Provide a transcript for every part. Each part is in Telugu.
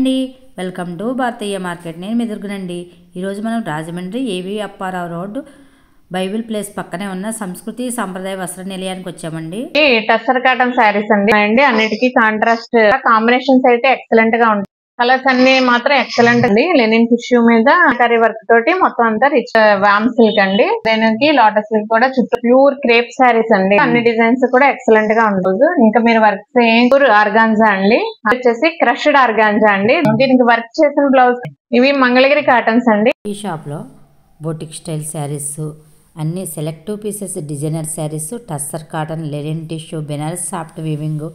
అండి వెల్కమ్ టు భారతీయ మార్కెట్. నేను మీ దుర్గనండి. ఈరోజు మనం రాజమండ్రి ఏవి అప్పారావు రోడ్ బైబిల్ ప్లేస్ పక్కనే ఉన్న సంస్కృతి సాంప్రదాయ వస్త్ర నిలయానికి వచ్చామండి. టస్సర్ కాటన్ శారీస్ అండి. అన్నిటికీ కాంట్రాస్ట్ కాంబినేషన్స్ అయితే ఎక్సలెంట్ గా ఉంటాయి. కలర్స్ అన్ని మాత్రం ఎక్సలెంట్ అండి. లెనిన్ టిష్యూ మీద కరీ వర్క్ తోటి మొత్తం అంతా రిచ్ వామ్ సిల్క్ అండి. దానికి లోటస్ సిల్క్ కూడా చుట్టూ ప్యూర్ క్రేప్ శారీస్ అండి. అన్ని డిజైన్స్ కూడా ఎక్సలెంట్ గా ఉంటుంది. ఇంకా మీరు వర్క్ ప్యూర్ ఆర్గాన్జా అండి, వచ్చేసి క్రష్డ్ ఆర్గాన్జా అండి. దీనికి వర్క్ చేసిన బ్లౌజ్ ఇవి మంగళగిరి కాటన్స్ అండి. ఈ షాప్ లో బొటిక్ స్టైల్ శారీస్ అన్ని selective pieces, designer saris, tussar cotton, linen tissue, Banaras soft weaving,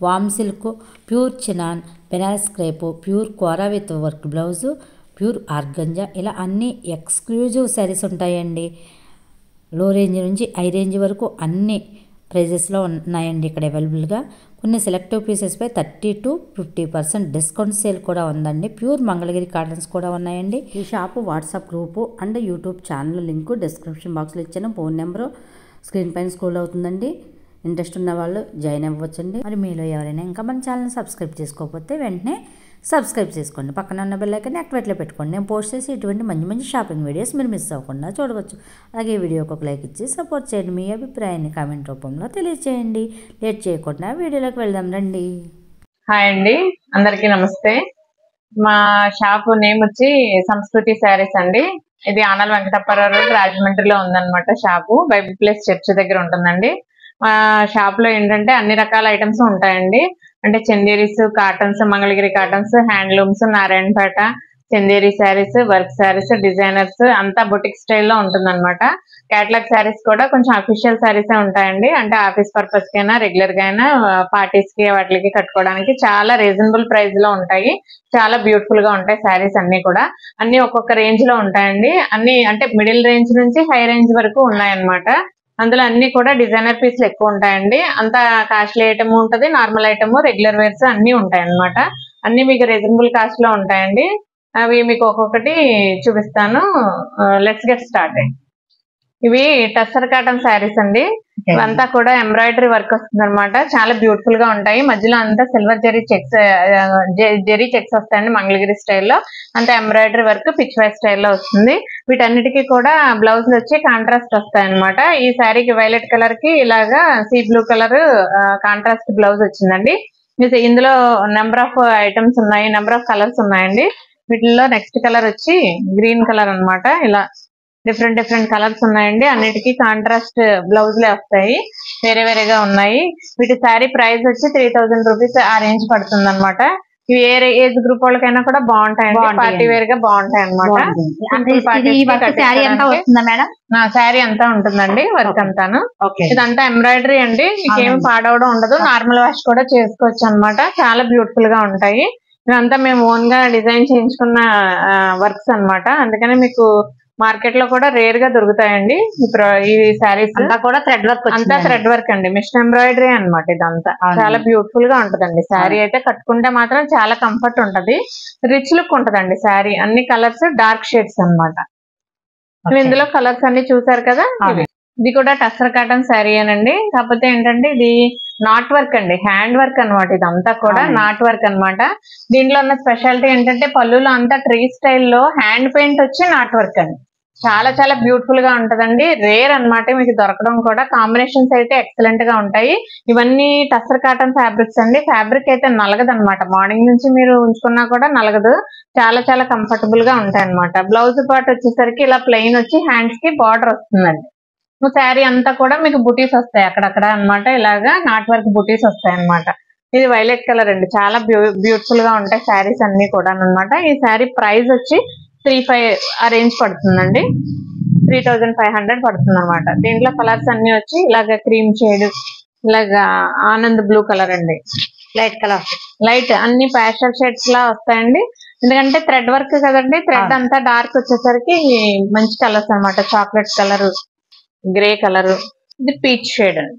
warm silk, pure chinon, Banaras crepe, pure kora with work blouse, pure organza, ఇలా అన్ని ఎక్స్క్లూజివ్ శారీస్ ఉంటాయండి. లో రేంజ్ నుంచి హై రేంజ్ వరకు అన్ని ప్రైజెస్లో ఉన్నాయండి ఇక్కడ అవైలబుల్గా. కొన్ని సెలెక్టివ్ పీసెస్పై 30 to 50% డిస్కౌంట్ సేల్ కూడా ఉందండి. ప్యూర్ మంగళగిరి కాటన్స్ కూడా ఉన్నాయండి. ఈ shop WhatsApp group and YouTube channel link description బాక్స్లో ఇచ్చాను. ఫోన్ నెంబరు స్క్రీన్ పైన స్క్రోల్ అవుతుందండి. ఇంట్రెస్ట్ ఉన్న వాళ్ళు జాయిన్ అవ్వచ్చండి. మరి మీలో ఎవరైనా ఇంకా మన ఛానల్ సబ్స్క్రైబ్ చేసుకోకపోతే వెంటనే సబ్స్క్రైబ్ చేసుకోండి. పక్కన ఉన్న బెల్ ఐకాన్ యాక్టివేట్లో పెట్టుకోండి. నేను పోస్ట్ చేసి ఇటువంటి మంచి మంచి షాపింగ్ వీడియోస్ మీరు మిస్ అవ్వకుండా చూడవచ్చు. అలాగే ఈ వీడియోకి ఒక లైక్ ఇచ్చి సపోర్ట్ చేయండి. మీ అభిప్రాయాన్ని కామెంట్ రూపంలో తెలియజేయండి. లేట్ చేయకుండా వీడియోలోకి వెళ్దాం రండి. హాయ్ అండి, అందరికీ నమస్తే. మా షాప్ నేమ్ వచ్చి సంస్కృతి శారీస్ అండి. ఇది ఆనల్ వెంకటప్పారావు రోడ్ రాజమండ్రిలో ఉందన్నమాట. షాపు బైబిల్ ప్లేస్ చర్చ్ దగ్గర ఉంటుందండి. మా షాప్ లో ఏంటంటే అన్ని రకాల ఐటమ్స్ ఉంటాయండి. అంటే Chanderis, cottons, Mangalagiri cottons, handlooms, Narayanpet, Chanderi saris, work saris, designers అంతా బొటిక్ స్టైల్లో ఉంటుందన్నమాట. క్యాటలాగ్ శారీస్ కూడా కొంచెం అఫీషియల్ శారీసే ఉంటాయండి. అంటే ఆఫీస్ పర్పస్ కైనా రెగ్యులర్ గా అయినా పార్టీస్ కి వాటికి కట్టుకోవడానికి చాలా రీజనబుల్ ప్రైస్ లో ఉంటాయి. చాలా బ్యూటిఫుల్ గా ఉంటాయి శారీస్ అన్ని కూడా. అన్ని ఒక్కొక్క రేంజ్ లో ఉంటాయండి. అన్ని అంటే మిడిల్ రేంజ్ నుంచి హై రేంజ్ వరకు ఉన్నాయన్నమాట. అందులో అన్ని కూడా డిజైనర్ పీస్లు ఎక్కువ ఉంటాయండి. అంత కాస్ట్లీ ఐటమ్ ఉంటది, నార్మల్ ఐటమ్, రెగ్యులర్ వేర్స్ అన్ని ఉంటాయి అన్నమాట. అన్ని మీకు రీజనబుల్ కాస్ట్ లో ఉంటాయండి. అవి మీకు ఒక్కొక్కటి చూపిస్తాను. Let's get start. ఇవి టస్సర్ కాటన్ శారీస్ అండి. ఇవంతా కూడా ఎంబ్రాయిడరీ వర్క్ వస్తుంది అనమాట. చాలా బ్యూటిఫుల్ గా ఉంటాయి. మధ్యలో అంతా silver zari checks, zari checks వస్తాయండి మంగళగిరి స్టైల్లో. అంతా ఎంబ్రాయిడరీ వర్క్ పిచ్ వై స్టైల్లో వస్తుంది. వీటన్నిటికీ కూడా బ్లౌజ్ వచ్చి కాంట్రాస్ట్ వస్తాయి అనమాట. ఈ శారీకి వైలెట్ కలర్ కి ఇలాగా sea blue colour contrast blouse వచ్చిందండి. ఇందులో నెంబర్ ఆఫ్ ఐటమ్స్ ఉన్నాయి, నెంబర్ ఆఫ్ కలర్స్ ఉన్నాయండి. వీటిల్లో నెక్స్ట్ కలర్ వచ్చి గ్రీన్ కలర్ అనమాట. ఇలా డిఫరెంట్ డిఫరెంట్ కలర్స్ ఉన్నాయండి. అన్నిటికీ కాంట్రాస్ట్ బ్లౌజ్లే వస్తాయి, వేరే వేరేగా ఉన్నాయి. వీటి శారీ ప్రైస్ వచ్చి 3000 రూపీస్ ఆ రేంజ్ పడుతుంది అనమాట. ఇవి ఏ ఏజ్ గ్రూప్ వాళ్ళకైనా కూడా బాగుంటాయండి. పార్టీ వేర్ గా బాగుంటాయి అనమాట. శారీ అంతా ఉంటుందండి, వర్క్ అంతాను. ఇదంతా ఎంబ్రాయిడరీ అండి. మీకేమి పాడవడం ఉండదు. నార్మల్ వాష్ కూడా చేసుకోవచ్చు అనమాట. చాలా బ్యూటిఫుల్ గా ఉంటాయి. ఇదంతా మేము ఓన్ గా డిజైన్ చేయించుకున్న వర్క్స్ అనమాట. అందుకని మీకు మార్కెట్ లో కూడా రేర్ గా దొరుకుతాయండి ఈ శారీస్. అంతా కూడా థ్రెడ్ వర్క్, అంతా థ్రెడ్ వర్క్ అండి. మిషన్ ఎంబ్రాయిడరీ అనమాట. ఇదంతా చాలా బ్యూటిఫుల్ గా ఉంటదండి. శారీ అయితే కట్టుకుంటే మాత్రం చాలా కంఫర్ట్ ఉంటది, రిచ్ లుక్ ఉంటదండి శారీ. అన్ని కలర్స్ డార్క్ షేడ్స్ అనమాట. ఇందులో కలర్స్ అన్ని చూసారు కదా. ఇది కూడా టస్సర్ కాటన్ శారీ అనండి. కాకపోతే ఏంటంటే ఇది నాట్ వర్క్ అండి, హ్యాండ్ వర్క్ అనమాట. ఇదంతా కూడా నాట్ వర్క్ అనమాట. దీంట్లో ఉన్న స్పెషాలిటీ ఏంటంటే పళ్ళులో అంతా ట్రీ స్టైల్లో హ్యాండ్ పెయింట్ వచ్చి నాట్ వర్క్ అండి. చాలా చాలా బ్యూటిఫుల్ గా ఉంటదండి. రేర్ అనమాట మీకు దొరకడం కూడా. కాంబినేషన్స్ అయితే ఎక్సలెంట్ గా ఉంటాయి. ఇవన్నీ టస్సర్ కాటన్ ఫ్యాబ్రిక్స్ అండి. ఫ్యాబ్రిక్ అయితే నలగదు అనమాట. మార్నింగ్ నుంచి మీరు ఉంచుకున్నా కూడా నలగదు. చాలా చాలా కంఫర్టబుల్ గా ఉంటాయి అనమాట. బ్లౌజ్ పార్ట్ వచ్చేసరికి ఇలా ప్లెయిన్ వచ్చి హ్యాండ్స్ కి బార్డర్ వస్తుందండి. శారీ అంతా కూడా మీకు బుటీస్ వస్తాయి అక్కడక్కడ అనమాట. ఇలాగా నాట్ వర్క్ బుటీస్ వస్తాయి అనమాట. ఇది వైలెట్ కలర్ అండి. చాలా బ్యూటిఫుల్ గా ఉంటాయి శారీస్ అన్ని కూడా అనమాట. ఈ శారీ ప్రైస్ వచ్చి 3500 ఆ రేంజ్ పడుతుందండి. 3500 పడుతుంది అనమాట. దీంట్లో కలర్స్ అన్ని వచ్చి ఇలాగ క్రీమ్ షేడ్, ఇలాగా ఆనంద్ బ్లూ కలర్ అండి, లైట్ కలర్, లైట్ అన్ని ప్యాస్టల్ షేడ్స్ లా వస్తాయండి. ఎందుకంటే థ్రెడ్ వర్క్ కదండి. థ్రెడ్ అంతా డార్క్ వచ్చేసరికి మంచి కలర్స్ అనమాట. చాక్లెట్ కలర్, గ్రే కలర్, ఇది పీచ్ షేడ్ అండి.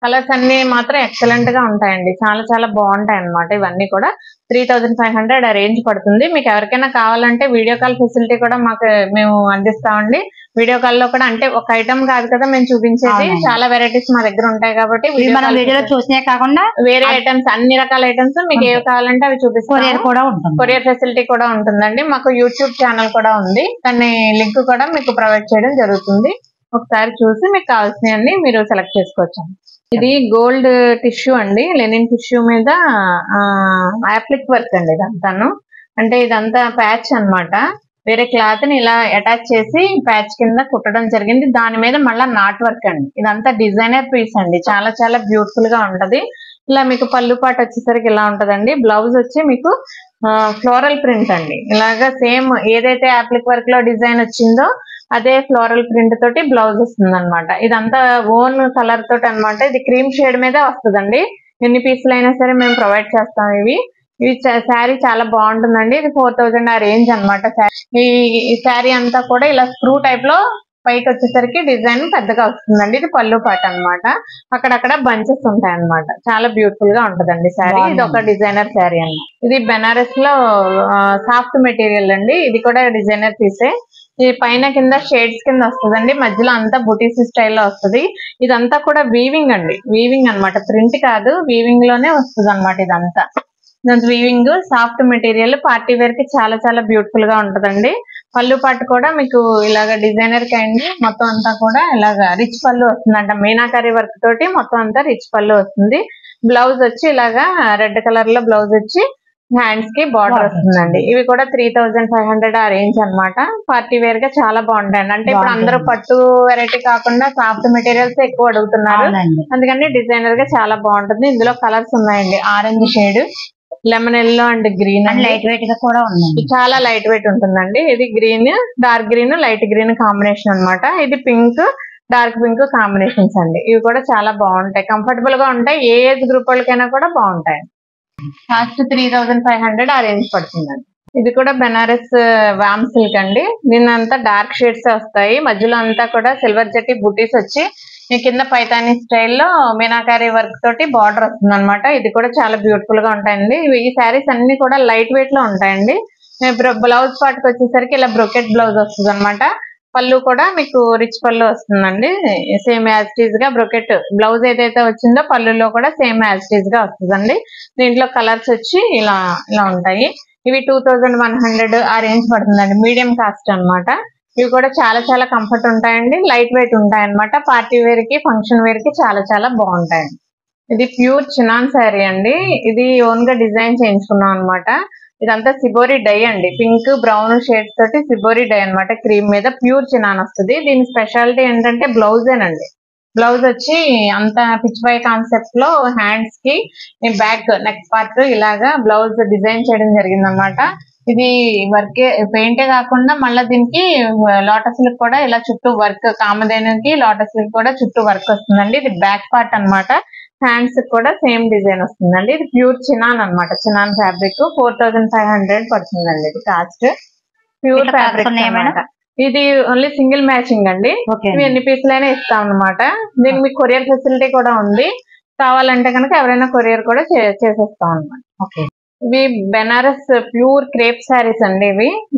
కలర్స్ అన్ని మాత్రం ఎక్సలెంట్ గా ఉంటాయండి, చాలా చాలా బాగుంటాయి అన్నమాట. ఇవన్నీ కూడా 3500 ఆ రేంజ్ పడుతుంది. మీకు ఎవరికైనా కావాలంటే వీడియో కాల్ ఫెసిలిటీ కూడా మేము అందిస్తామండి. వీడియో కాల్ లో కూడా అంటే ఒక ఐటమ్ కాదు కదా మేము చూపించేది, చాలా వెరైటీస్ మా దగ్గర ఉంటాయి కాబట్టి వీడియోలో చూసినే కాకుండా వేరే ఐటమ్స్, అన్ని రకాల ఐటమ్స్ మీకు ఏవి కావాలంటే అవి చూపిస్తాం. కొరియర్ ఫెసిలిటీ కూడా ఉంటుందండి. మాకు యూట్యూబ్ ఛానల్ కూడా ఉంది, దాన్ని లింక్ కూడా మీకు ప్రొవైడ్ చేయడం జరుగుతుంది. ఒకసారి చూసి మీకు కావాల్సినవన్నీ మీరు సెలెక్ట్ చేసుకోవచ్చు. ఇది గోల్డ్ టిష్యూ అండి, లెనిన్ టిష్యూ మీద యాప్లిక్ వర్క్ అండి ఇదంతాను. అంటే ఇదంతా ప్యాచ్ అన్నమాట. వేరే క్లాత్ ని ఇలా అటాచ్ చేసి ప్యాచ్ కింద కుట్టడం జరిగింది. దాని మీద మళ్ళీ నాట్ వర్క్ అండి. ఇదంతా డిజైనర్ పీస్ అండి, చాలా చాలా బ్యూటిఫుల్ గా ఉంటది. ఇలా మీకు పళ్ళు పాటు వచ్చేసరికి ఇలా ఉంటదండి. బ్లౌజ్ వచ్చి మీకు ఫ్లోరల్ ప్రింట్ అండి. ఇలాగా సేమ్ ఏదైతే యాప్లిక్ వర్క్ లో డిజైన్ వచ్చిందో అదే ఫ్లోరల్ ప్రింట్ తోటి బ్లౌజ్ వస్తుంది అనమాట. ఇదంతా ఓన్ కలర్ తోటి అనమాట. ఇది క్రీమ్ షేడ్ మీద వస్తుందండి. ఎన్ని పీసులు అయినా సరే మేము ప్రొవైడ్ చేస్తాం. ఇవి శారీ చాలా బాగుంటుందండి. ఇది 4000 ఆ రేంజ్ అనమాట. ఈ శారీ అంతా కూడా ఇలా స్క్రూ టైప్ లో పైకి వచ్చేసరికి డిజైన్ పెద్దగా వస్తుందండి. ఇది పళ్ళు పాట అనమాట. అక్కడక్కడ బంచెస్ ఉంటాయి అనమాట. చాలా బ్యూటిఫుల్ గా ఉంటదండి శారీ. ఇది ఒక డిజైనర్ శారీ అన్నమాట. ఇది బెనారస్ లో సాఫ్ట్ మెటీరియల్ అండి. ఇది కూడా డిజైనర్ పీసే. ఈ పైన కింద షేడ్స్ కింద వస్తుందండి, మధ్యలో అంతా బుటీస్ స్టైల్లో వస్తుంది. ఇదంతా కూడా వీవింగ్ అండి, వీవింగ్ అనమాట, ప్రింట్ కాదు, వీవింగ్ లోనే వస్తుంది అనమాట. ఇదంతా weaving soft material, party wear కి చాలా చాలా బ్యూటిఫుల్ గా ఉంటదండి. పళ్ళు పాటు కూడా మీకు ఇలాగ డిజైనర్ కైండ్ మొత్తం అంతా కూడా ఇలాగ రిచ్ పళ్ళు వస్తుందంట. మీనాకరీ వర్క్ తోటి మొత్తం అంతా రిచ్ పళ్ళు వస్తుంది. బ్లౌజ్ వచ్చి ఇలాగా రెడ్ కలర్ లో బ్లౌజ్ వచ్చి హ్యాండ్స్ కి బార్డర్ వస్తుందండి. ఇవి కూడా 3500 ఆ రేంజ్ అనమాట. పార్టీ వేర్ గా చాలా బాగుంటాయండి. అంటే ఇప్పుడు అందరూ పట్టు వెరైటీ కాకుండా సాఫ్ట్ మెటీరియల్స్ ఎక్కువ అడుగుతున్నారు, అందుకని డిజైనర్ గా చాలా బాగుంటుంది. ఇందులో కలర్స్ ఉన్నాయండి, orange shade, lemon yellow and green, light weight గా కూడా ఉంది, చాలా లైట్ వెయిట్ ఉంటుందండి. ఇది green, dark green, light green combination అనమాట. ఇది పింక్, డార్క్ పింక్ కాంబినేషన్స్ అండి. ఇవి కూడా చాలా బాగుంటాయి, కంఫర్టబుల్ గా ఉంటాయి. ఏ ఏజ్ గ్రూప్ వాళ్ళకైనా కూడా బాగుంటాయి. కాస్ట్ 3500 ఆ రేంజ్ పడుతుందండి. ఇది కూడా బెనారస్ వామ్ సిల్క్ అండి. దీనంతా డార్క్ షేడ్స్ వస్తాయి, మధ్యలో అంతా కూడా సిల్వర్ జెట్టి బుటీస్ వచ్చి కింద పైతానీ స్టైల్లో మీనాకారీ వర్క్ తోటి బార్డర్ వస్తుంది అనమాట. ఇది కూడా చాలా బ్యూటిఫుల్ గా ఉంటాయండి. ఈ శారీస్ అన్ని కూడా లైట్ వెయిట్ లో ఉంటాయండి. బ్లౌజ్ పార్ట్కి వచ్చేసరికి ఇలా బ్రొకెట్ బ్లౌజ్ వస్తుంది అనమాట. పళ్ళు కూడా మీకు రిచ్ పళ్ళు వస్తుందండి, సేమ్ యాజ్ టీజ్ గా బ్రొకెట్ బ్లౌజ్ ఏదైతే వచ్చిందో పళ్ళులో కూడా సేమ్ యాజ్ టీజ్ గా వస్తుందండి. దీంట్లో కలర్స్ వచ్చి ఇలా ఇలా ఉంటాయి. ఇవి 2100 ఆ రేంజ్ పడుతుందండి, మీడియం కాస్ట్ అనమాట. ఇవి కూడా చాలా చాలా కంఫర్ట్ ఉంటాయండి, లైట్ వెయిట్ ఉంటాయి అనమాట. పార్టీ వేర్ కి, ఫంక్షన్ వేర్ కి చాలా చాలా బాగుంటాయండి. ఇది ప్యూర్ చినాన్ శారీ అండి. ఇది ఓన్ గా డిజైన్ చేయించుకున్నాం అనమాట. ఇదంతా సిబోరి డై అండి, పింక్ బ్రౌన్ షేడ్స్ తోటి సిబోరి డై అనమాట. క్రీమ్ మీద ప్యూర్ చినాన్ వస్తుంది. దీని స్పెషాలిటీ ఏంటంటే బ్లౌజేనండి. బ్లౌజ్ వచ్చి అంత పిచ్ బై కాన్సెప్ట్ లో హ్యాండ్స్ కి బ్యాక్ నెక్ పార్ట్ ఇలాగా బ్లౌజ్ డిజైన్ చేయడం జరిగింది అనమాట. ఇది వర్క్ పెయింటే కాకుండా మళ్ళీ దీనికి లోటస్ లకు కూడా ఇలా చుట్టూ వర్క్, కామధేనుకి లోటస్ లకు కూడా చుట్టూ వర్క్ వస్తుందండి. ఇది బ్యాక్ పార్ట్ అనమాట. హ్యాండ్స్ కూడా సేమ్ డిజైన్ వస్తుందండి. ఇది ప్యూర్ చినాన్ అనమాట, చినాన్ ఫ్యాబ్రిక్. 4500 పడుతుందండి ఇది కాస్ట్. ప్యూర్ ఫ్యాబ్రిక్ అనమాట. ఇది ఓన్లీ సింగిల్ మ్యాచింగ్ అండి. ఇవి ఎన్ని పీసులైనా ఇస్తాం అనమాట. దీనికి మీకు కొరియర్ ఫెసిలిటీ కూడా ఉంది, కావాలంటే కనుక ఎవరైనా కొరియర్ కూడా చేసేస్తాం అనమాట. ఇవి బెనారస్ ప్యూర్ క్రేప్ శారీస్ అండి.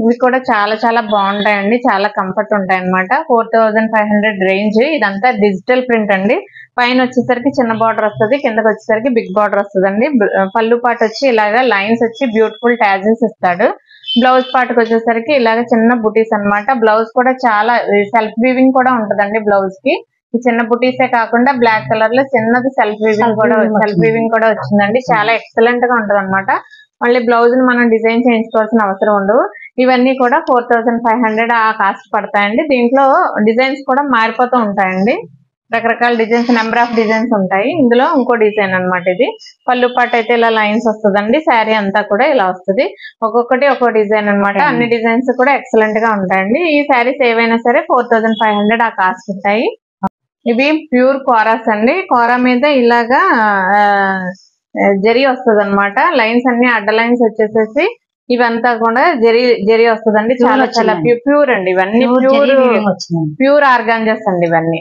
ఇవి కూడా చాలా చాలా బాగుంటాయండి, చాలా కంఫర్ట్ ఉంటాయి అనమాట. 4500 రేంజ్. ఇదంతా డిజిటల్ ప్రింట్ అండి. పైన వచ్చేసరికి చిన్న బార్డర్ వస్తుంది, కిందకి వచ్చేసరికి బిగ్ బార్డర్ వస్తుందండి. పళ్ళు పాటు వచ్చి ఇలాగా లైన్స్ వచ్చి బ్యూటిఫుల్ టాజిల్స్ ఇస్తాడు. బ్లౌజ్ పార్ట్కి వచ్చేసరికి ఇలాగ చిన్న బుటీస్ అనమాట. బ్లౌజ్ కూడా చాలా సెల్ఫ్ వీవింగ్ కూడా ఉంటదండి బ్లౌజ్ కి. ఈ చిన్న బుటీసే కాకుండా బ్లాక్ కలర్ లో చిన్నది సెల్ఫ్ వీవింగ్ కూడా వచ్చిందండి. చాలా ఎక్సలెంట్ గా ఉంటది అనమాట. మళ్ళీ బ్లౌజ్ ని మనం డిజైన్ చేయించుకోవాల్సిన అవసరం ఉండదు. ఇవన్నీ కూడా 4500 ఆ కాస్ట్ పడతాయండి. దీంట్లో డిజైన్స్ కూడా మారిపోతూ ఉంటాయండి, రకరకాల డిజైన్స్, నెంబర్ ఆఫ్ డిజైన్స్ ఉంటాయి. ఇందులో ఇంకో డిజైన్ అనమాట. ఇది పళ్ళు పాటు అయితే ఇలా లైన్స్ వస్తుందండి. శారీ అంతా కూడా ఇలా వస్తుంది, ఒక్కొక్కటి ఒక్కో డిజైన్ అనమాట. అన్ని డిజైన్స్ కూడా ఎక్సలెంట్ గా ఉంటాయండి. ఈ శారీస్ ఏవైనా సరే 4500 ఆ కాస్ట్ ఉంటాయి. ఇవి ప్యూర్ కోరాస్ అండి. కోరా మీద ఇలాగా జరీ వస్తుంది అనమాట. లైన్స్ అన్ని అడ్డ లైన్స్ వచ్చేసేసి ఇవంతా కూడా జరీ వస్తుందండి. చాలా చాలా ప్యూర్ అండి. ఇవన్నీ ప్యూర్ ఆర్గాంజాస్ అండి. ఇవన్నీ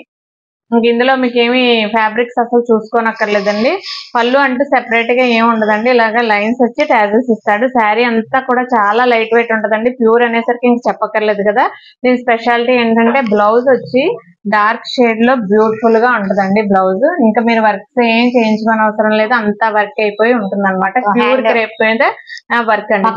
ఇంక ఇందులో మీకు ఏమి ఫ్యాబ్రిక్స్ అసలు చూసుకోనక్కర్లేదండి. పళ్ళు అంటూ సెపరేట్ గా ఏమి ఉండదండి. ఇలాగా లైన్స్ వచ్చి టాజల్స్ ఇస్తాడు. శారీ అంతా కూడా చాలా లైట్ వెయిట్ ఉంటదండి. ప్యూర్ అనేసరికి ఇంక చెప్పక్కర్లేదు కదా. దీని స్పెషాలిటీ ఏంటంటే బ్లౌజ్ వచ్చి డార్క్ షేడ్ లో బ్యూటిఫుల్ గా ఉంటదండి బ్లౌజ్. ఇంకా మీరు వర్క్స్ ఏం చేయించుకోని అవసరం లేదు, అంతా వర్క్ అయిపోయి ఉంటుంది అనమాట. ప్యూర్ క్రేప్ మీద వర్క్ అండి,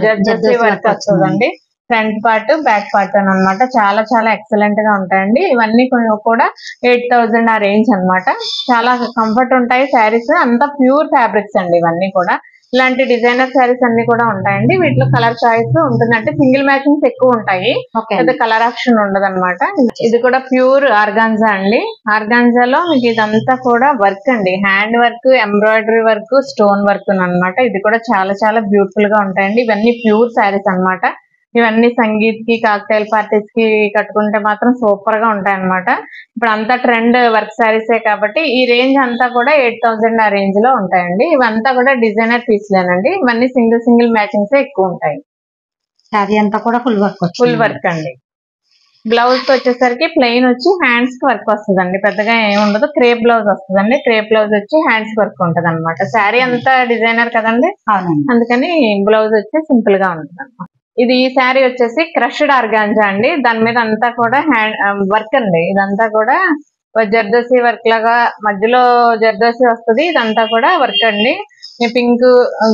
జర్దోసి వర్క్ వస్తుందండి. ఫ్రంట్ పార్ట్ బ్యాక్ పార్ట్ అని అనమాట. చాలా చాలా ఎక్సలెంట్ గా ఉంటాయండి. ఇవన్నీ కూడా 8000 ఆ రేంజ్ అనమాట. చాలా కంఫర్ట్ ఉంటాయి శారీస్. అంతా ప్యూర్ ఫ్యాబ్రిక్స్ అండి ఇవన్నీ కూడా. ఇలాంటి డిజైనర్ శారీస్ అన్ని కూడా ఉంటాయండి. వీటిలో కలర్ చాయిస్ ఉంటుంది, అంటే సింగిల్ మ్యాచింగ్స్ ఎక్కువ ఉంటాయి, పెద్ద కలర్ ఆప్షన్ ఉండదు అనమాట. ఇది కూడా ప్యూర్ ఆర్గాన్జా అండి. ఆర్గాన్జాలో మీకు ఇదంతా కూడా వర్క్ అండి, hand work, embroidery work, stone work అనమాట. ఇది కూడా చాలా చాలా బ్యూటిఫుల్ గా ఉంటాయండి. ఇవన్నీ ప్యూర్ శారీస్ అనమాట. ఇవన్నీ సంగీత్ కి, కాక్టైల్ పార్టీస్ కి కట్టుకుంటే మాత్రం సూపర్ గా ఉంటాయి అనమాట. ఇప్పుడు అంతా ట్రెండ్ వర్క్ శారీసే కాబట్టి ఈ రేంజ్ అంతా కూడా 8000 ఆ రేంజ్ లో ఉంటాయండి. ఇవంతా కూడా డిజైనర్ పీస్లేనండి. ఇవన్నీ సింగిల్ సింగిల్ మ్యాచింగ్స్ ఎక్కువ ఉంటాయి. శారీ అంతా కూడా ఫుల్ వర్క్ అండి. బ్లౌజ్ వచ్చేసరికి ప్లెయిన్ వచ్చి హ్యాండ్స్ కి వర్క్ వస్తుందండి. పెద్దగా ఏమి ఉండదు. క్రేప్ బ్లౌజ్ వస్తుందండి. క్రేప్ బ్లౌజ్ వచ్చి హ్యాండ్స్ వర్క్ ఉంటది అనమాట. శారీ అంతా డిజైనర్ కదండి, అందుకని బ్లౌజ్ వచ్చి సింపుల్ గా ఉంటుంది అనమాట. ఇది ఈ శారీ వచ్చేసి క్రష్డ్ ఆర్గాంజా అండి. దాని మీద అంతా కూడా వర్క్ అండి. ఇదంతా కూడా జర్దోసి వర్క్ లాగా మధ్యలో జర్దోసి వస్తుంది. ఇదంతా కూడా వర్క్ అండి. పింక్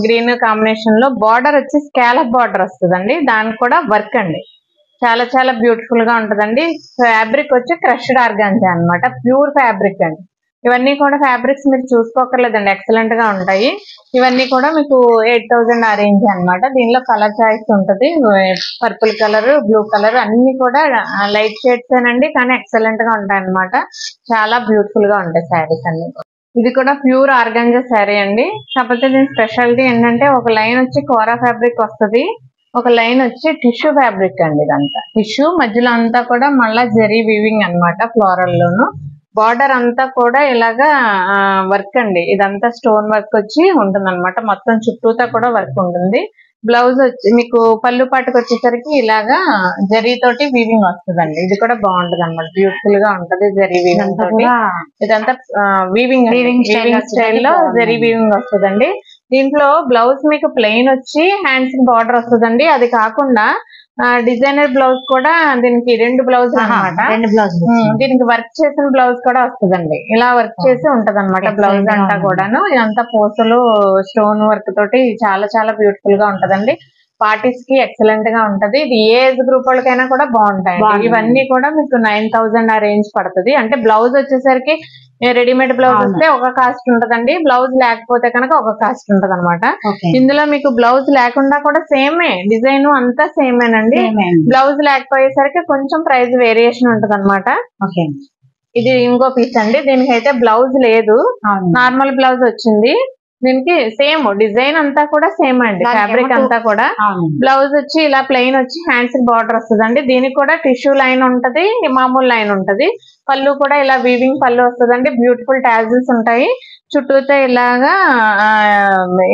గ్రీన్ కాంబినేషన్ లో బార్డర్ వచ్చి స్కాలప్ బార్డర్ వస్తుందండి. దానికి కూడా వర్క్ అండి. చాలా చాలా బ్యూటిఫుల్ గా ఉంటదండి. ఫ్యాబ్రిక్ వచ్చి క్రష్డ్ ఆర్గాంజా అన్నమాట. ప్యూర్ ఫ్యాబ్రిక్ అండి. ఇవన్నీ కూడా ఫ్యాబ్రిక్స్ మీరు చూసుకోకర్లేదండి, ఎక్సలెంట్ గా ఉంటాయి. ఇవన్నీ కూడా మీకు 8000 ఆ రేంజ్ అనమాట. దీనిలో కలర్ చాయిస్ ఉంటది. పర్పుల్ కలర్, బ్లూ కలర్ అన్ని కూడా లైట్ షేడ్స్ ఏనండి, కానీ ఎక్సలెంట్ గా ఉంటాయి అనమాట. చాలా బ్యూటిఫుల్ గా ఉంటాయి శారీస్ అన్ని. ఇది కూడా ప్యూర్ ఆర్గాంజా శారీ అండి. కాకపోతే దీని స్పెషాలిటీ ఏంటంటే ఒక లైన్ వచ్చి కోరా ఫ్యాబ్రిక్ వస్తుంది, ఒక లైన్ వచ్చి టిష్యూ ఫ్యాబ్రిక్ అండి. ఇదంతా టిష్యూ, మధ్యలో అంతా కూడా మళ్ళా జరీ వీవింగ్ అనమాట. ఫ్లోరల్ లోను బార్డర్ అంతా కూడా ఇలాగా వర్క్ అండి. ఇదంతా స్టోన్ వర్క్ వచ్చి ఉంటుంది అనమాట. మొత్తం చుట్టూతా కూడా వర్క్ ఉంటుంది. బ్లౌజ్ వచ్చి మీకు పళ్ళు పాటుకు వచ్చేసరికి ఇలాగా జరీ తోటి వీవింగ్ వస్తుందండి. ఇది కూడా బాగుంటది అనమాట, బ్యూటిఫుల్ గా ఉంటది జరీ వీవింగ్ తోటి. ఇదంతా వీవింగ్ స్టైల్లో జరీ వీవింగ్ వస్తుందండి. దీంట్లో బ్లౌజ్ మీకు ప్లెయిన్ వచ్చి హ్యాండ్స్ కి బార్డర్ వస్తుందండి. అది కాకుండా డిజైనర్ బ్లౌజ్ కూడా దీనికి 2 బ్లౌజ్ అనమాట. దీనికి వర్క్ చేసిన బ్లౌజ్ కూడా వస్తుందండి. ఇలా వర్క్ చేసి ఉంటది అనమాట బ్లౌజ్ అంతా కూడాను. ఇదంతా పూసలు స్టోన్ వర్క్ తోటి చాలా చాలా బ్యూటిఫుల్ గా ఉంటదండి. పార్టీస్ కి ఎక్సలెంట్ గా ఉంటది. ఇది ఏ ఏజ్ గ్రూప్ వాళ్ళకైనా కూడా బాగుంటాయి. ఇవన్నీ కూడా మీకు 9000 ఆ రేంజ్ పడుతుంది. అంటే బ్లౌజ్ వచ్చేసరికి రెడీమేడ్ బ్లౌజ్ వస్తే ఒక కాస్ట్ ఉంటదండి, బ్లౌజ్ లేకపోతే కనుక ఒక కాస్ట్ ఉంటది అనమాట. ఇందులో మీకు బ్లౌజ్ లేకుండా కూడా సేమే డిజైన్ అంతా సేమేనండి. బ్లౌజ్ లేకపోయేసరికి కొంచెం ప్రైస్ వేరియేషన్ ఉంటది అనమాట. ఇది ఇంకో పీస్ అండి. దీనికైతే బ్లౌజ్ లేదు, నార్మల్ బ్లౌజ్ వచ్చింది. దీనికి సేమ్ డిజైన్ అంతా కూడా సేమ్ అండి. ఫ్యాబ్రిక్ అంతా కూడా బ్లౌజ్ వచ్చి ఇలా ప్లెయిన్ వచ్చి హ్యాండ్స్ కి బార్డర్ వస్తుందండి. దీనికి కూడా టిష్యూ లైన్ ఉంటది, మామూలు లైన్ ఉంటది. పళ్ళు కూడా ఇలా వీవింగ్ పళ్ళు వస్తుందండి. బ్యూటిఫుల్ టాజిల్స్ ఉంటాయి. చుట్టూతో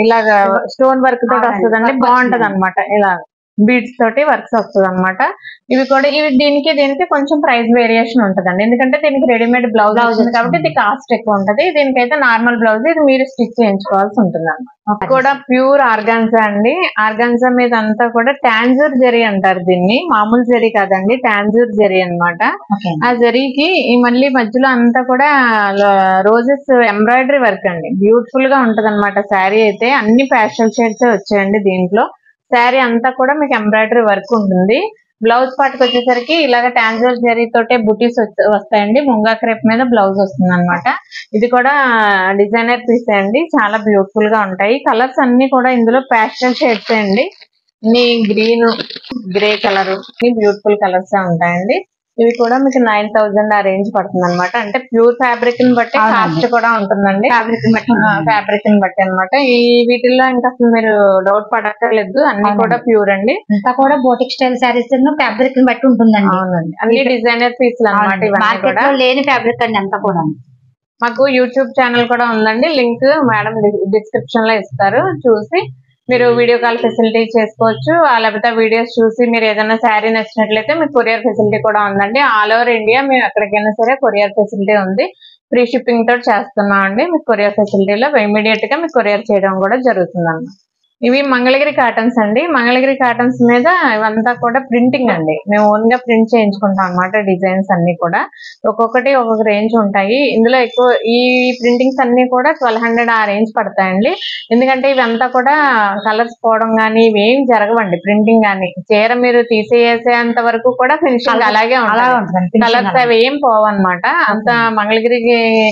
ఇలాగా స్టోన్ వర్క్ తోటి వస్తుందండి. బాగుంటది అనమాట. ఇలా బీడ్స్ తోటి వర్క్స్ వస్తుంది అనమాట. ఇవి కూడా దీనికి కొంచెం ప్రైస్ వేరియేషన్ ఉంటదండి, ఎందుకంటే దీనికి రెడీమేడ్ బ్లౌజ్ అవుతుంది కాబట్టి ఇది కాస్ట్ ఎక్కువ ఉంటది. దీనికైతే నార్మల్ బ్లౌజ్ ఇది మీరు స్టిచ్ చేయించుకోవాల్సి ఉంటుంది అనమాట. కూడా ప్యూర్ ఆర్గాన్జా అండి. ఆర్గాన్జా మీద అంతా కూడా టాంజూర్ జరీ అంటారు దీన్ని. మామూలు జరీ కాదండి, టాంజూర్ జరీ అనమాట. ఆ జరీకి ఈ మళ్ళీ మధ్యలో అంతా కూడా రోజెస్ ఎంబ్రాయిడరీ వర్క్ అండి. బ్యూటిఫుల్ గా ఉంటది అనమాట. శారీ అయితే అన్ని ప్యాస్టల్ షేడ్స్ వచ్చాయండి దీంట్లో. శారీ అంతా కూడా మీకు ఎంబ్రాయిడరీ వర్క్ ఉంటుంది. బ్లౌజ్ పార్ట్కి వచ్చేసరికి ఇలాగ టాంజూర్ జరీ తోటే బుటీస్ వస్తాయండి. ముంగా క్రేప్ మీద బ్లౌజ్ వస్తుంది అనమాట. ఇది కూడా డిజైనర్ పీస్ అండి. చాలా బ్యూటిఫుల్ గా ఉంటాయి. కలర్స్ అన్ని కూడా ఇందులో ప్యాస్టల్ షేడ్స్ అండి. Green, grey colour, beautiful colours ఉంటాయండి. ఇవి కూడా మీకు 9000 ఆ రేంజ్ పడుతుంది అనమాట. అంటే ప్యూర్ ఫ్యాబ్రిక్ ని బట్టి కాస్ట్ కూడా ఉంటుందండి. ఫ్యాబ్రిక్ ని బట్టి అనమాట. ఈ వీటిల్లో ఇంకా అసలు మీరు డౌట్ పడక్కర్లేదు, అన్ని కూడా ప్యూర్ అండి. అంతా కూడా బోటిక్ స్టైల్ శారీస్ ఫ్యాబ్రిక్ ని బట్టి ఉంటుందండి. అవునండి, అన్ని డిజైనర్ పీస్లు అనమాట. ఇవన్నీ కూడా లేని ఫ్యాబ్రిక్ అండి అంతా కూడా. మాకు యూట్యూబ్ ఛానల్ కూడా ఉందండి, లింక్ మేడం డిస్క్రిప్షన్ లో ఇస్తారు, చూసి మీరు వీడియో కాల్ ఫెసిలిటీ చేసుకోవచ్చు. లేకపోతే వీడియోస్ చూసి మీరు ఏదైనా శారీ నచ్చినట్లయితే మీకు కొరియర్ ఫెసిలిటీ కూడా ఉందండి. ఆల్ ఓవర్ ఇండియా మేము ఎక్కడికైనా సరే కొరియర్ ఫెసిలిటీ ఉంది. ఫ్రీ షిప్పింగ్ తోటి చేస్తున్నాం అండి. మీకు కొరియర్ ఫెసిలిటీలో ఇమీడియట్ గా మీకు కొరియర్ చేయడం కూడా జరుగుతుంది. ఇవి మంగళగిరి కాటన్స్ అండి. మంగళగిరి కాటన్స్ మీద ఇవంతా కూడా ప్రింటింగ్ అండి. మేము ఓన్ గా ప్రింట్ చేయించుకుంటాం అన్నమాట. డిజైన్స్ అన్ని కూడా ఒక్కొక్కటి ఒక్కొక్క రేంజ్ ఉంటాయి. ఇందులో ఎక్కువ ఈ ప్రింటింగ్స్ అన్ని కూడా 1200 ఆ రేంజ్ పడతాయండి. ఎందుకంటే ఇవంతా కూడా కలర్స్ పోవడం కానీ ఇవేం జరగవండి. ప్రింటింగ్ కానీ చీర మీరు తీసేసేంత వరకు కూడా ఫినిషింగ్ అలాగే ఉంటుంది. కలర్స్ అవి ఏం పోవన్నమాట. అంత మంగళగిరి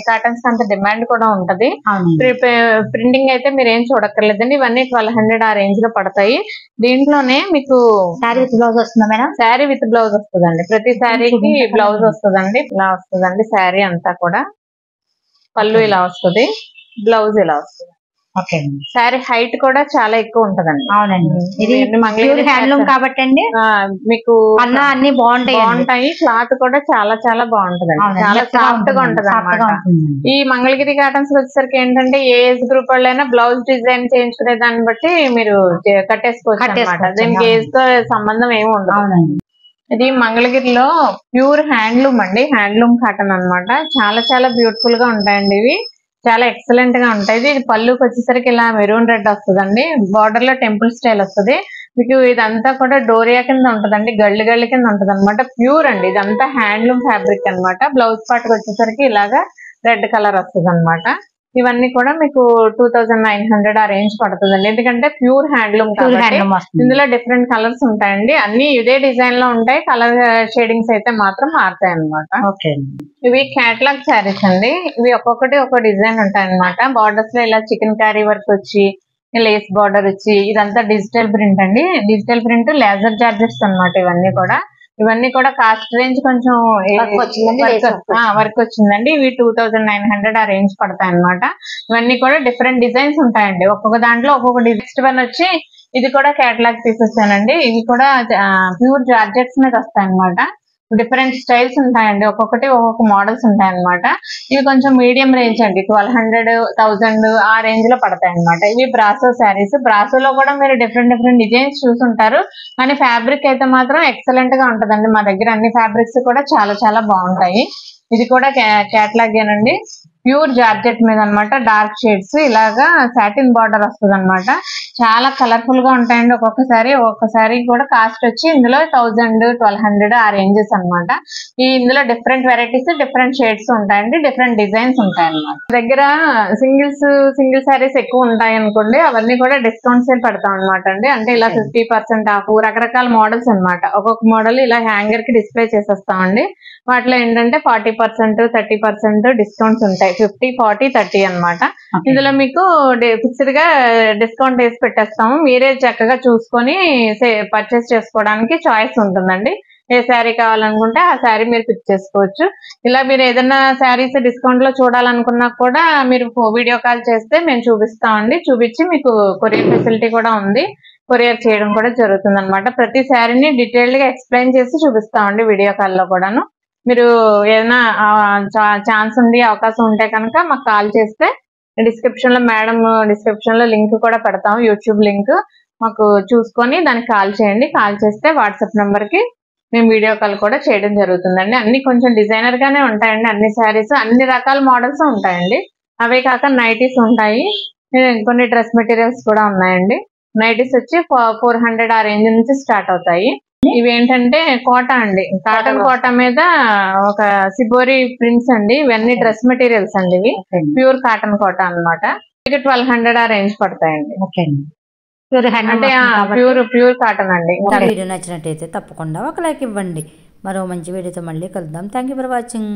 కాటన్స్ అంత డిమాండ్ కూడా ఉంటది. ప్రింటింగ్ అయితే మీరు ఏం చూడక్కర్లేదండి. ఇవన్నీ 1200 ఆ రేంజ్ లో పడతాయి. దీంట్లోనే మీకు శారీ విత్ బ్లౌజ్ వస్తుందా మేడం? శారీ విత్ బ్లౌజ్ వస్తుందండి. ప్రతి శారీకి బ్లౌజ్ వస్తుందండి. ఇలా వస్తుందండి శారీ అంతా కూడా. పళ్ళు ఇలా వస్తుంది, బ్లౌజ్ ఇలా వస్తుంది. శారీ హైట్ కూడా చాలా ఎక్కువ ఉంటదండి. అవునండి, ఇది మంగళగిరి హ్యాండ్లూమ్ కాబట్టి అండి మీకు అన్ని బాగుంటాయి. క్లాత్ కూడా చాలా చాలా బాగుంటదండి. చాలా సాఫ్ట్ గా ఉంటది అన్నమాట. ఈ మంగళగిరి కాటన్స్ వచ్చేసరికి ఏంటంటే ఏ ఏజ్ గ్రూప్ వాళ్ళైనా బ్లౌజ్ డిజైన్ చేయించుకునే దాన్ని బట్టి మీరు కట్టేసుకోవచ్చు అన్నమాట. దీనికి ఏజ్ తో సంబంధం ఏమి ఉండదు. ఇది మంగళగిరిలో ప్యూర్ హ్యాండ్లూమ్ అండి. హ్యాండ్లూమ్ కాటన్ అన్నమాట. చాలా చాలా బ్యూటిఫుల్ గా ఉంటాయండి. ఇవి చాలా ఎక్సలెంట్ గా ఉంటాయి. ఇది పళ్ళుకి వచ్చేసరికి ఇలా మెరూన్ రెడ్ వస్తుందండి. బార్డర్ లో టెంపుల్ స్టైల్ వస్తుంది. మీకు ఇదంతా కూడా డోరియా కింద ఉంటదండి. గళ్ళు గళ్ళు కింద ఉంటది అనమాట. ప్యూర్ అండి. ఇదంతా హ్యాండ్లూమ్ ఫ్యాబ్రిక్ అన్నమాట. బ్లౌజ్ పార్ట్ వచ్చేసరికి ఇలాగా రెడ్ కలర్ వస్తుంది అనమాట. ఇవన్నీ కూడా మీకు 2900 ఆ రేంజ్ పడుతుందండి. ఎందుకంటే ప్యూర్ హ్యాండ్లూమ్ కాబట్టి ఇందులో డిఫరెంట్ కలర్స్ ఉంటాయండి. అన్ని ఇదే డిజైన్ లో ఉంటాయి. కలర్ షేడింగ్స్ అయితే మాత్రం మారుతాయి అనమాట. ఇవి క్యాటలాగ్ శారీస్ అండి. ఇవి ఒక్కొక్కటి ఒక్కో డిజైన్ ఉంటాయి అనమాట. బార్డర్స్ లో ఇలా చికెన్ కర్రీ వర్క్ వచ్చి లేస్ బార్డర్ వచ్చి ఇదంతా డిజిటల్ ప్రింట్ అండి. డిజిటల్ ప్రింట్ లేజర్ జార్జెట్స్ అనమాట. ఇవన్నీ కూడా కాస్ట్ రేంజ్ కొంచెం వర్క్ వచ్చిందండి. ఇవి 2900 ఆ రేంజ్ పడతాయి అనమాట. ఇవన్నీ కూడా డిఫరెంట్ డిజైన్స్ ఉంటాయండి. ఒక్కొక్క దాంట్లో ఒక్కొక్క నెక్స్ట్ వన్ వచ్చి ఇది కూడా కేటలాగ్ తీసేసానండి. ఇవి కూడా ప్యూర్ జార్జెట్స్ మీద వస్తాయి అనమాట. డిఫరెంట్ స్టైల్స్ ఉంటాయండి. ఒక్కొక్కటి ఒక్కొక్క మోడల్స్ ఉంటాయి అనమాట. ఇవి కొంచెం మీడియం రేంజ్ అండి. 1200, 1000 ఆ రేంజ్ లో పడతాయి అనమాట. ఇవి బ్రాసో శారీస్. బ్రాసోలో కూడా మీరు డిఫరెంట్ డిజైన్స్ చూసుంటారు. కానీ ఫ్యాబ్రిక్ అయితే మాత్రం ఎక్సలెంట్ గా ఉంటదండి. మా దగ్గర అన్ని ఫ్యాబ్రిక్స్ కూడా చాలా చాలా బాగుంటాయి. ఇది కూడా కేటలాగ్ ఏనండి. ప్యూర్ జార్జెట్ మీద అనమాట. డార్క్ షేడ్స్ ఇలాగా సాటిన్ బార్డర్ వస్తుంది అనమాట. చాలా కలర్ఫుల్ గా ఉంటాయండి. ఒక్కొక్కసారి కూడా కాస్ట్ వచ్చి ఇందులో 1000, 1200 ఆ రేంజెస్ అనమాట. ఇందులో డిఫరెంట్ వెరైటీస్ డిఫరెంట్ షేడ్స్ ఉంటాయండి. డిఫరెంట్ డిజైన్స్ ఉంటాయి అనమాట. దగ్గర సింగిల్ శారీస్ ఎక్కువ ఉంటాయి అనుకోండి. అవన్నీ కూడా డిస్కౌంట్ సేల్ పెడతాం అనమాట అండి. అంటే ఇలా 50% ఆఫ్ రకరకాల మోడల్స్ అనమాట. ఒక్కొక్క మోడల్ ఇలా హ్యాంగర్ కి డిస్ప్లే చేసేస్తామండి. వాటిలో ఏంటంటే 40%, 30% డిస్కౌంట్స్ ఉంటాయి. 50, 40, 30 అనమాట. ఇందులో మీకు ఫిక్స్డ్ గా డిస్కౌంట్ వేసి పెట్టేస్తాము. మీరే చక్కగా చూసుకొని పర్చేస్ చేసుకోవడానికి చాయిస్ ఉంటుందండి. ఏ శారీ కావాలనుకుంటే ఆ శారీ మీరు పిక్ చేసుకోవచ్చు. ఇలా మీరు ఏదైనా శారీస్ డిస్కౌంట్ లో చూడాలనుకున్నా కూడా మీరు వీడియో కాల్ చేస్తే మేము చూపిస్తామండి. చూపించి మీకు కొరియర్ ఫెసిలిటీ కూడా ఉంది. కొరియర్ చేయడం కూడా జరుగుతుంది అనమాట. ప్రతి శారీని డీటెయిల్డ్ గా ఎక్స్ప్లెయిన్ చేసి చూపిస్తామండి వీడియో కాల్ లో కూడాను. మీరు ఏదైనా ఛాన్స్ ఉండి అవకాశం ఉంటే కనుక మాకు కాల్ చేస్తే డిస్క్రిప్షన్ లో లింక్ కూడా పెడతాము. యూట్యూబ్ లింక్ మాకు చూసుకొని దానికి కాల్ చేయండి. కాల్ చేస్తే వాట్సాప్ నెంబర్ కి మేము వీడియో కాల్ కూడా చేయడం జరుగుతుందండి. అన్ని కొంచెం డిజైనర్ గానే ఉంటాయండి. అన్ని శారీస్ అన్ని రకాల మోడల్స్ ఉంటాయండి. అవే కాక నైటీస్ ఉంటాయి. కొన్ని డ్రెస్ మెటీరియల్స్ కూడా ఉన్నాయండి. నైటీస్ వచ్చి 400 ఆ రేంజ్ నుంచి స్టార్ట్ అవుతాయి. ఇవి ఏంటంటే కోటా అండి. కాటన్ కోటా మీద ఒక సిబోరి ప్రింట్స్ అండి. ఇవన్నీ డ్రెస్ మెటీరియల్స్ అండి. ఇవి ప్యూర్ కాటన్ కోటా అనమాట. 1200 ఆ రేంజ్ పడతాయండి. అంటే ప్యూర్ కాటన్ అండి. వీడియో నచ్చినట్టయితే తప్పకుండా ఒక లైక్ ఇవ్వండి. మరో మంచి వీడియోతో మళ్ళీ కలుద్దాం. Thank you for watching.